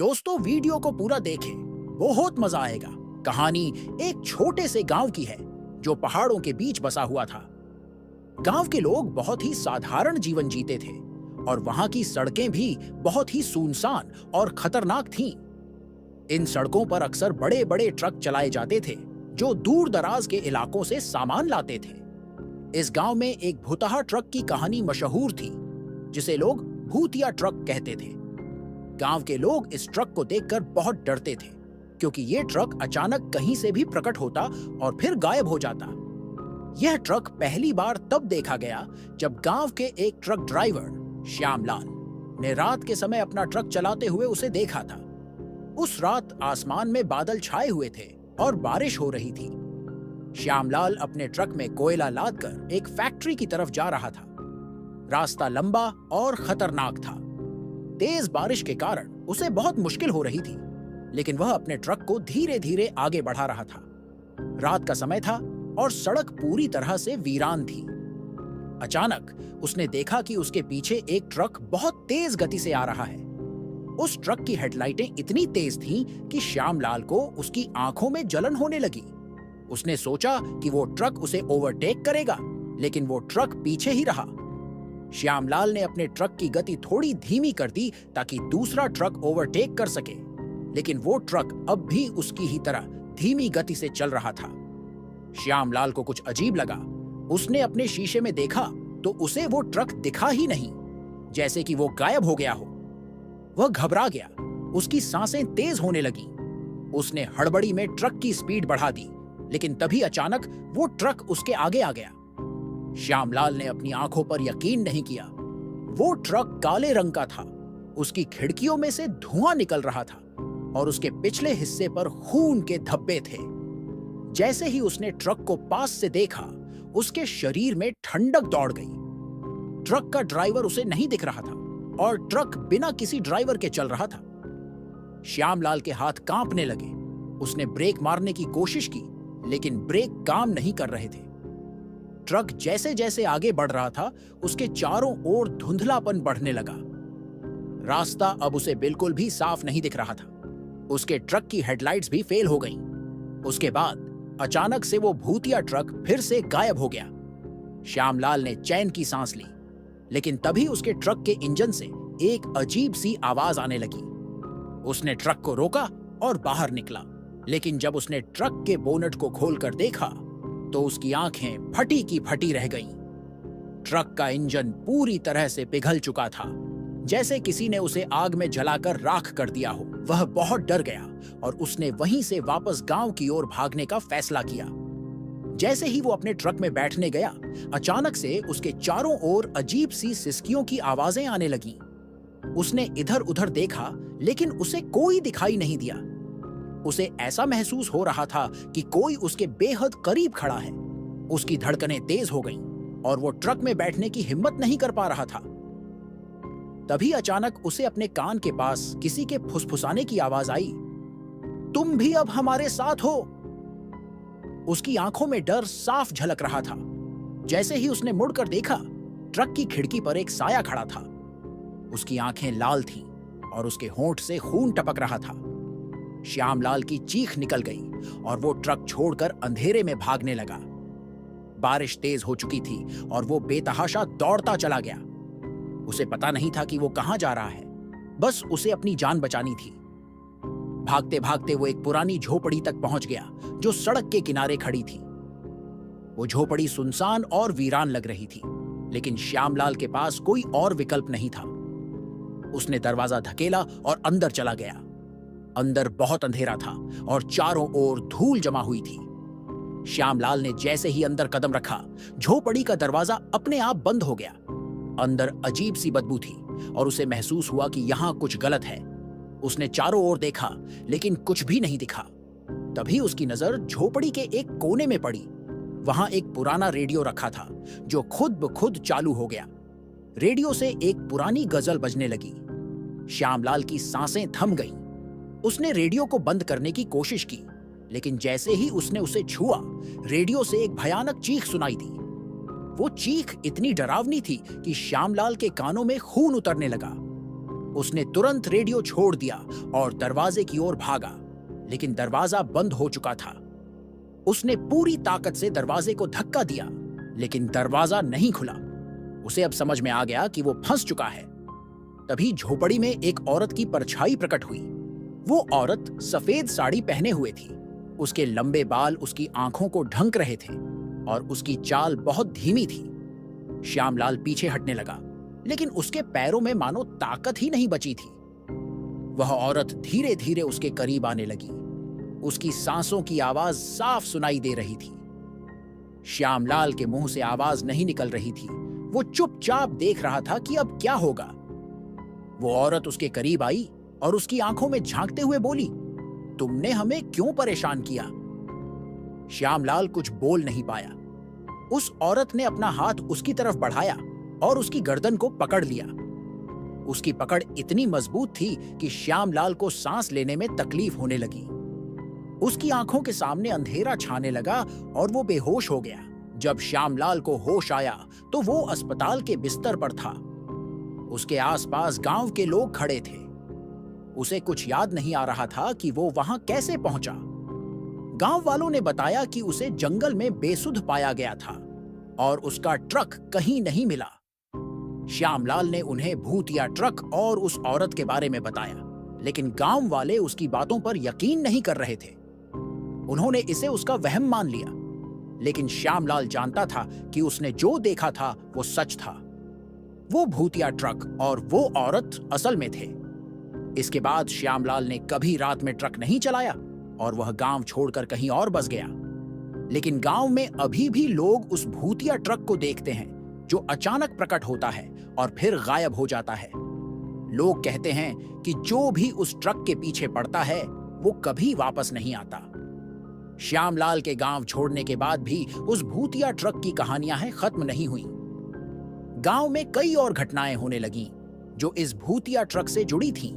दोस्तों, वीडियो को पूरा देखें, बहुत मजा आएगा। कहानी एक छोटे से गांव की है जो पहाड़ों के बीच बसा हुआ था। गांव के लोग बहुत ही साधारण जीवन जीते थे और वहां की सड़कें भी बहुत ही सुनसान और खतरनाक थीं। इन सड़कों पर अक्सर बड़े बड़े ट्रक चलाए जाते थे जो दूर दराज के इलाकों से सामान लाते थे। इस गांव में एक भुतहा ट्रक की कहानी मशहूर थी जिसे लोग भूतिया ट्रक कहते थे। गांव के लोग इस ट्रक को देखकर बहुत डरते थे क्योंकि ये ट्रक अचानक कहीं से भी प्रकट होता और फिर गायब हो जाता। यह ट्रक पहली बार तब देखा गया जब गांव के एक ट्रक ड्राइवर श्यामलाल ने रात के समय अपना ट्रक चलाते हुए उसे देखा था। उस रात आसमान में बादल छाए हुए थे और बारिश हो रही थी। श्यामलाल अपने ट्रक में कोयला लादकर एक फैक्ट्री की तरफ जा रहा था। रास्ता लंबा और खतरनाक था। तेज बारिश के कारण उसे बहुत मुश्किल हो रही थी, लेकिन वह अपने ट्रक को धीरे धीरे आगे बढ़ा रहा था। रात का समय था और सड़क पूरी तरह से वीरान थी। अचानक उसने देखा कि उसके पीछे एक ट्रक बहुत तेज गति से आ रहा है। उस ट्रक की हेडलाइटें इतनी तेज थीं कि श्यामलाल को उसकी आंखों में जलन होने लगी। उसने सोचा कि वो ट्रक उसे ओवरटेक करेगा, लेकिन वो ट्रक पीछे ही रहा। श्यामलाल ने अपने ट्रक की गति थोड़ी धीमी कर दी ताकि दूसरा ट्रक ओवरटेक कर सके, लेकिन वो ट्रक अब भी उसकी ही तरह धीमी गति से चल रहा था। श्यामलाल को कुछ अजीब लगा। उसने अपने शीशे में देखा तो उसे वो ट्रक दिखा ही नहीं, जैसे कि वो गायब हो गया हो। वह घबरा गया। उसकी सांसें तेज होने लगी। उसने हड़बड़ी में ट्रक की स्पीड बढ़ा दी, लेकिन तभी अचानक वो ट्रक उसके आगे आ गया। श्यामलाल ने अपनी आंखों पर यकीन नहीं किया। वो ट्रक काले रंग का था। उसकी खिड़कियों में से धुआं निकल रहा था और उसके पिछले हिस्से पर खून के धब्बे थे। जैसे ही उसने ट्रक को पास से देखा, उसके शरीर में ठंडक दौड़ गई। ट्रक का ड्राइवर उसे नहीं दिख रहा था और ट्रक बिना किसी ड्राइवर के चल रहा था। श्यामलाल के हाथ कांपने लगे। उसने ब्रेक मारने की कोशिश की, लेकिन ब्रेक काम नहीं कर रहे थे। ट्रक जैसे जैसे आगे बढ़ रहा था, उसके चारों ओर धुंधलापन बढ़ने लगा। रास्ता अब उसे बिल्कुल भी साफ नहीं दिख रहा था। उसके ट्रक की हेडलाइट्स भी फेल हो गईं। उसके बाद अचानक से वो भूतिया ट्रक फिर से गायब हो गया। श्यामलाल ने चैन की सांस ली, लेकिन तभी उसके ट्रक के इंजन से एक अजीब सी आवाज आने लगी। उसने ट्रक को रोका और बाहर निकला, लेकिन जब उसने ट्रक के बोनट को खोलकर देखा तो उसकी आंखें फटी की फटी रह गईं। ट्रक का इंजन पूरी तरह से पिघल चुका था, जैसे किसी ने उसे आग में जलाकर राख कर दिया हो। वह बहुत डर गया और उसने वहीं से वापस गांव की ओर भागने का फैसला किया। जैसे ही वो अपने ट्रक में बैठने गया, अचानक से उसके चारों ओर अजीब सी सिसकियों की आवाजें आने लगीं। उसने इधर उधर देखा, लेकिन उसे कोई दिखाई नहीं दिया। उसे ऐसा महसूस हो रहा था कि कोई उसके बेहद करीब खड़ा है। उसकी धड़कनें तेज हो गईं और वो ट्रक में बैठने की हिम्मत नहीं कर पा रहा था। तभी अचानक उसे अपने कान के पास किसी के फुसफुसाने की आवाज आई, तुम भी अब हमारे साथ हो। उसकी आंखों में डर साफ झलक रहा था। जैसे ही उसने मुड़कर देखा, ट्रक की खिड़की पर एक साया खड़ा था। उसकी आंखें लाल थीं और उसके होंठ से खून टपक रहा था। श्यामलाल की चीख निकल गई और वो ट्रक छोड़कर अंधेरे में भागने लगा। बारिश तेज हो चुकी थी और वो बेतहाशा दौड़ता चला गया। उसे पता नहीं था कि वो कहां जा रहा है, बस उसे अपनी जान बचानी थी। भागते भागते वो एक पुरानी झोपड़ी तक पहुंच गया जो सड़क के किनारे खड़ी थी। वो झोपड़ी सुनसान और वीरान लग रही थी, लेकिन श्यामलाल के पास कोई और विकल्प नहीं था। उसने दरवाजा धकेला और अंदर चला गया। अंदर बहुत अंधेरा था और चारों ओर धूल जमा हुई थी। श्यामलाल ने जैसे ही अंदर कदम रखा, झोपड़ी का दरवाजा अपने आप बंद हो गया। अंदर अजीब सी बदबू थी और उसे महसूस हुआ कि यहां कुछ गलत है। उसने चारों ओर देखा, लेकिन कुछ भी नहीं दिखा। तभी उसकी नजर झोपड़ी के एक कोने में पड़ी। वहां एक पुराना रेडियो रखा था जो खुद ब खुद चालू हो गया। रेडियो से एक पुरानी गजल बजने लगी। श्यामलाल की सांसें थम गईं। उसने रेडियो को बंद करने की कोशिश की, लेकिन जैसे ही उसने उसे छुआ, रेडियो से एक भयानक चीख सुनाई दी। वो चीख इतनी डरावनी थी कि श्यामलाल के कानों में खून उतरने लगा। उसने तुरंत रेडियो छोड़ दिया और दरवाजे की ओर भागा, लेकिन दरवाजा बंद हो चुका था। उसने पूरी ताकत से दरवाजे को धक्का दिया, लेकिन दरवाजा नहीं खुला। उसे अब समझ में आ गया कि वो फंस चुका है। तभी झोपड़ी में एक औरत की परछाई प्रकट हुई। वो औरत सफेद साड़ी पहने हुए थी। उसके लंबे बाल उसकी आंखों को ढंक रहे थे और उसकी चाल बहुत धीमी थी। श्यामलाल पीछे हटने लगा, लेकिन उसके पैरों में मानो ताकत ही नहीं बची थी। वह औरत धीरे धीरे उसके करीब आने लगी। उसकी सांसों की आवाज साफ सुनाई दे रही थी। श्यामलाल के मुंह से आवाज नहीं निकल रही थी। वो चुपचाप देख रहा था कि अब क्या होगा। वो औरत उसके करीब आई और उसकी आंखों में झांकते हुए बोली, तुमने हमें क्यों परेशान किया? श्यामलाल कुछ बोल नहीं पाया। उस औरत ने अपना हाथ उसकी तरफ बढ़ाया और उसकी गर्दन को पकड़ लिया। उसकी पकड़ इतनी मजबूत थी कि श्यामलाल को सांस लेने में तकलीफ होने लगी। उसकी आंखों के सामने अंधेरा छाने लगा और वो बेहोश हो गया। जब श्यामलाल को होश आया तो वो अस्पताल के बिस्तर पर था। उसके आसपास गांव के लोग खड़े थे। उसे कुछ याद नहीं आ रहा था कि वो वहां कैसे पहुंचा। गांव वालों ने बताया कि उसे जंगल में बेसुध पाया गया था और उसका ट्रक कहीं नहीं मिला। श्यामलाल ने उन्हें भूतिया ट्रक और उस औरत के बारे में बताया, लेकिन गांव वाले उसकी बातों पर यकीन नहीं कर रहे थे। उन्होंने इसे उसका वहम मान लिया, लेकिन श्यामलाल जानता था कि उसने जो देखा था वो सच था। वो भूतिया ट्रक और वो औरत असल में थे। इसके बाद श्यामलाल ने कभी रात में ट्रक नहीं चलाया और वह गांव छोड़कर कहीं और बस गया। लेकिन गांव में अभी भी लोग उस भूतिया ट्रक को देखते हैं जो अचानक प्रकट होता है और फिर गायब हो जाता है। लोग कहते हैं कि जो भी उस ट्रक के पीछे पड़ता है वो कभी वापस नहीं आता। श्यामलाल के गांव छोड़ने के बाद भी उस भूतिया ट्रक की कहानियां खत्म नहीं हुई। गांव में कई और घटनाएं होने लगीं जो इस भूतिया ट्रक से जुड़ी थीं।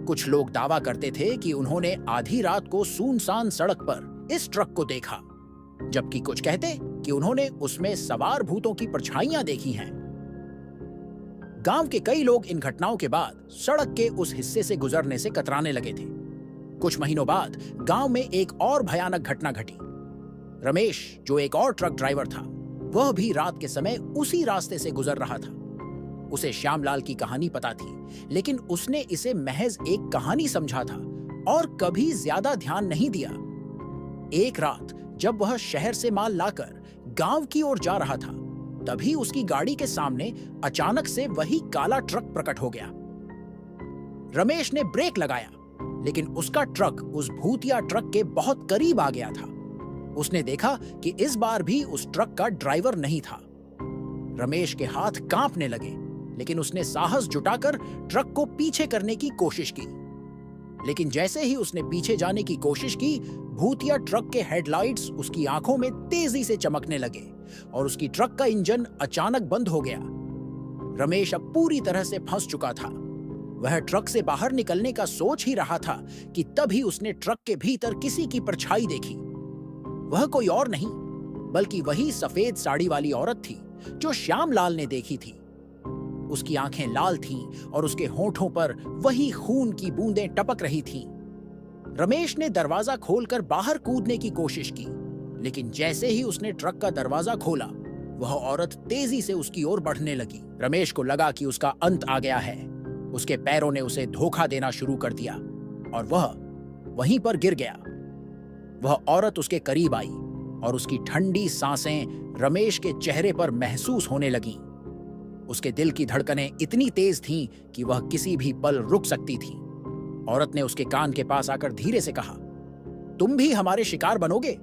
कुछ लोग दावा करते थे कि उन्होंने आधी रात को सुनसान सड़क पर इस ट्रक को देखा, जबकि कुछ कहते कि उन्होंने उसमें सवार भूतों की परछाइयां देखी हैं। गांव के कई लोग इन घटनाओं के बाद सड़क के उस हिस्से से गुजरने से कतराने लगे थे। कुछ महीनों बाद गांव में एक और भयानक घटना घटी। रमेश, जो एक और ट्रक ड्राइवर था, वह भी रात के समय उसी रास्ते से गुजर रहा था। उसे श्यामलाल की कहानी पता थी, लेकिन उसने इसे महज एक कहानी समझा था और कभी ज्यादा ध्यान नहीं दिया। एक रात जब वह शहर से माल लाकर गांव की ओर जा रहा था, तभी उसकी गाड़ी के सामने अचानक से वही काला ट्रक प्रकट हो गया। रमेश ने ब्रेक लगाया, लेकिन उसका ट्रक उस भूतिया ट्रक के बहुत करीब आ गया था। उसने देखा कि इस बार भी उस ट्रक का ड्राइवर नहीं था। रमेश के हाथ कांपने लगे, लेकिन उसने साहस जुटाकर ट्रक को पीछे करने की कोशिश की। लेकिन जैसे ही उसने पीछे जाने की कोशिश की, भूतिया ट्रक के हेडलाइट्स उसकी आंखों में तेजी से चमकने लगे और उसकी ट्रक का इंजन अचानक बंद हो गया। रमेश अब पूरी तरह से फंस चुका था। वह ट्रक से बाहर निकलने का सोच ही रहा था कि तभी उसने ट्रक के भीतर किसी की परछाई देखी। वह कोई और नहीं, बल्कि वही सफेद साड़ी वाली औरत थी जो श्यामलाल ने देखी थी। उसकी आंखें लाल थीं और उसके होठों पर वही खून की बूंदें टपक रही थीं। रमेश ने दरवाजा खोलकर बाहर कूदने की कोशिश की, लेकिन जैसे ही उसने ट्रक का दरवाजा खोला, वह औरत तेजी से उसकी ओर बढ़ने लगी। रमेश को लगा कि उसका अंत आ गया है। उसके पैरों ने उसे धोखा देना शुरू कर दिया और वह वहीं पर गिर गया। वह औरत उसके करीब आई और उसकी ठंडी सांसें रमेश के चेहरे पर महसूस होने लगीं। उसके दिल की धड़कनें इतनी तेज थीं कि वह किसी भी पल रुक सकती थी। औरत ने उसके कान के पास आकर धीरे से कहा, तुम भी हमारे शिकार बनोगे?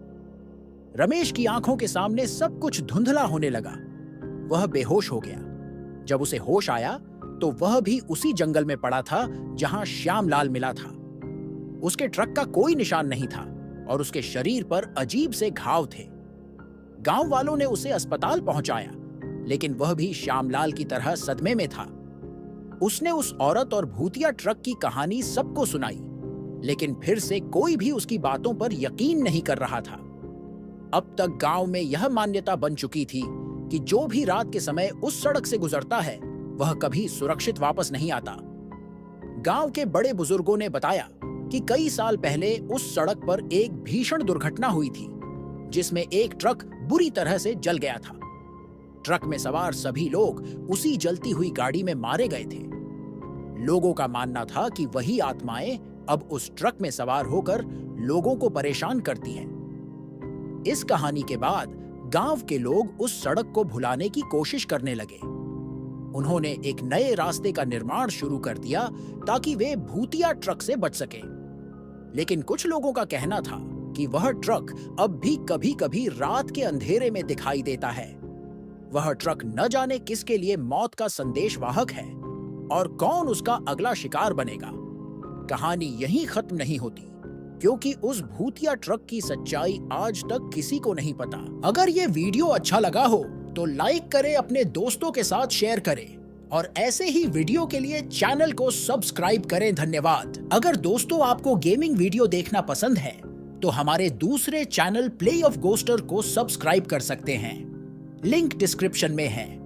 रमेश की आंखों के सामने सब कुछ धुंधला होने लगा। वह बेहोश हो गया। जब उसे होश आया तो वह भी उसी जंगल में पड़ा था जहां श्यामलाल मिला था। उसके ट्रक का कोई निशान नहीं था और उसके शरीर पर अजीब से घाव थे। गांव वालों ने उसे अस्पताल पहुंचाया, लेकिन वह भी श्यामलाल की तरह सदमे में था। उसने उस औरत और भूतिया ट्रक की कहानी सबको सुनाई, लेकिन फिर से कोई भी उसकी बातों पर यकीन नहीं कर रहा था। अब तक गांव में यह मान्यता बन चुकी थी कि जो भी रात के समय उस सड़क से गुजरता है, वह कभी सुरक्षित वापस नहीं आता। गांव के बड़े बुजुर्गों ने बताया कि कई साल पहले उस सड़क पर एक भीषण दुर्घटना हुई थी, जिसमें एक ट्रक बुरी तरह से जल गया था। ट्रक में सवार सभी लोग उसी जलती हुई गाड़ी में मारे गए थे। लोगों का मानना था कि वही आत्माएं अब उस ट्रक में सवार होकर लोगों को परेशान करती हैं। इस कहानी के बाद गांव के लोग उस सड़क को भुलाने की कोशिश करने लगे। उन्होंने एक नए रास्ते का निर्माण शुरू कर दिया ताकि वे भूतिया ट्रक से बच सके। लेकिन कुछ लोगों का कहना था कि वह ट्रक अब भी कभी-कभी रात के अंधेरे में दिखाई देता है। वह ट्रक न जाने किसके लिए मौत का संदेशवाहक है और कौन उसका अगला शिकार बनेगा। कहानी यहीं खत्म नहीं होती, क्योंकि उस भूतिया ट्रक की सच्चाई आज तक किसी को नहीं पता। अगर ये वीडियो अच्छा लगा हो तो लाइक करें, अपने दोस्तों के साथ शेयर करें और ऐसे ही वीडियो के लिए चैनल को सब्सक्राइब करें। धन्यवाद। अगर दोस्तों आपको गेमिंग वीडियो देखना पसंद है तो हमारे दूसरे चैनल प्ले ऑफ गोस्टर को सब्सक्राइब कर सकते हैं। लिंक डिस्क्रिप्शन में है।